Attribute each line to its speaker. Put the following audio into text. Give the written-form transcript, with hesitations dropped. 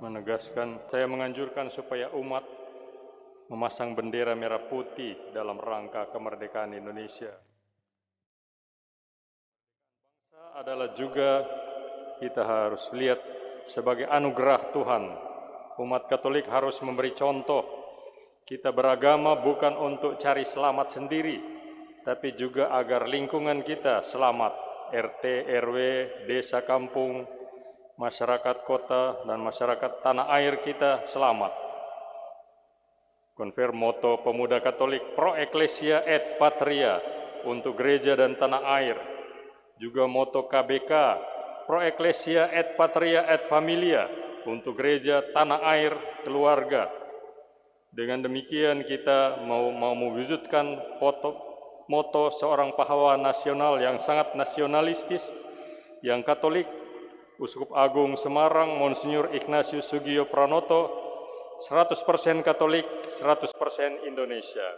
Speaker 1: menegaskan, saya menganjurkan supaya umat memasang bendera merah putih dalam rangka kemerdekaan Indonesia. Adalah juga kita harus lihat sebagai anugerah Tuhan. Umat Katolik harus memberi contoh. Kita beragama bukan untuk cari selamat sendiri, tapi juga agar lingkungan kita selamat. RT, RW, desa, kampung, masyarakat kota, dan masyarakat tanah air kita selamat. Konfirm moto Pemuda Katolik Pro Ecclesia et Patria untuk gereja dan tanah air. Juga moto KBK Pro Ecclesia et Patria et Familia untuk gereja, tanah air, keluarga. Dengan demikian kita mau mewujudkan moto seorang pahlawan nasional yang sangat nasionalistis, yang Katolik, Uskup Agung Semarang Monsinyur Ignatius Sugio Pranoto, 100% Katolik, 100% Indonesia.